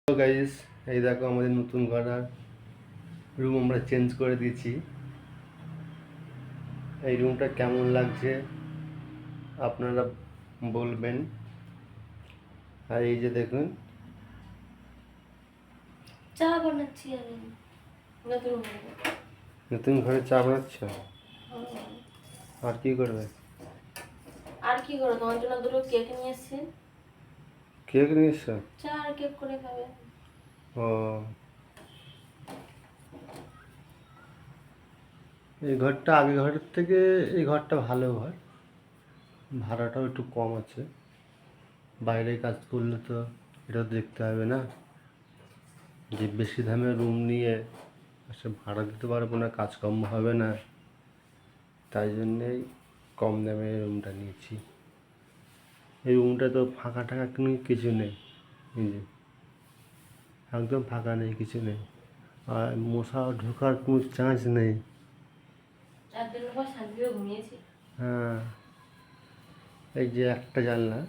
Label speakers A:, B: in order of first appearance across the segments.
A: Hello guys, এই দেখো আমাদের নতুন ঘর আর রুম আমরা চেঞ্জ করে দিয়েছি। এই রুমটা কেমন লাগছে আপনারা বলবেন। আর এই যে দেখুন,
B: চা বানাচ্ছি আমি নতুন ঘরে।
A: নতুন ঘরে চা বানাচ্ছ? আর কি করবে?
B: আর কি করো, তোমার জন্য দুটো কেক নিয়ে এসেছি।
A: কেক নিয়ে এসছো?
B: চা আর কেক করে খাবে।
A: ও, এই ঘরটা আগে ঘরের থেকে এই ঘরটা ভালো ঘর, ভাড়াটাও একটু কম আছে। বাইরে কাজ করলে তো এটা দেখতে হবে না যে বেশি দামে রুম নিয়ে সে ভাড়া দিতে পারবো না, কাজকর্ম হবে না। তাই জন্যেই কম দামে এই রুমটা নিয়েছি। এই রুমটা তো ফাঁকা টাকা কোনো কিছু নেই, এই যে একদম ফাঁকা নেই, কিছু নেই। আর মশা ঢোকার কোনো চান্স নেই।
B: একদিন পর শান্তিও ঘুমিয়েছি।
A: হ্যাঁ, এই যে একটা জানলা,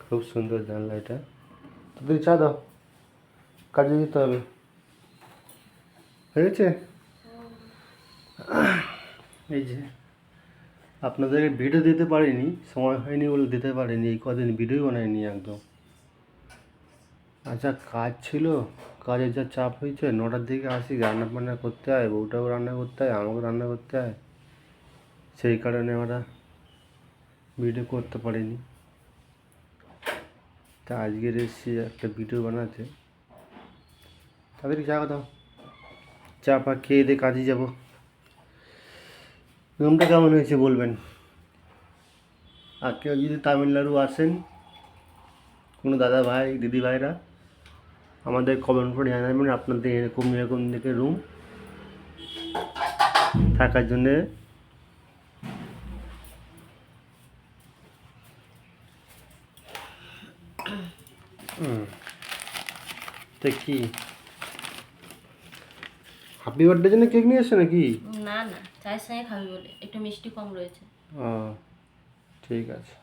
A: খুব সুন্দর জানলা এটা। তাদের চা দাও, কাজে দিতে হবে। হয়েছে? এই যে আপনাদেরকে ভিডিও দিতে পারিনি, সময় হয়নি বলে দিতে পারিনি, এই কদিন ভিডিও বানাইনি একদম। আচ্ছা, কাজ ছিল, কাজের যা চাপ হয়েছে, 9টার দিকে আসি, রান্না বান্না করতে হয়, বউটাও রান্না করতে হয়, আমাকেও রান্না করতে হয়, সেই কারণে আমরা ভিডিও করতে পারিনি। তা আজকের এসেছি একটা ভিডিও বানাতে। তাদেরকে চা দাও, চা পা খেয়ে দিয়ে কাজে যাবো। রুমটা কেমন হয়েছে বলবেন। আর কেউ যদি তামিলনাড়ু আসেন, কোনো দাদা ভাই দিদি ভাইরা, আমাদের কমেন্ট করে জানাবেন আপনাদের এরকম এরকম দিকে রুম থাকার জন্যে। তা কি হ্যাপি বার্থডের জন্য কেক নিয়ে এসছো নাকি?
B: না না, চায়ের সঙ্গে খাবি বলে একটু মিষ্টি কম রয়েছে।
A: ও, ঠিক আছে।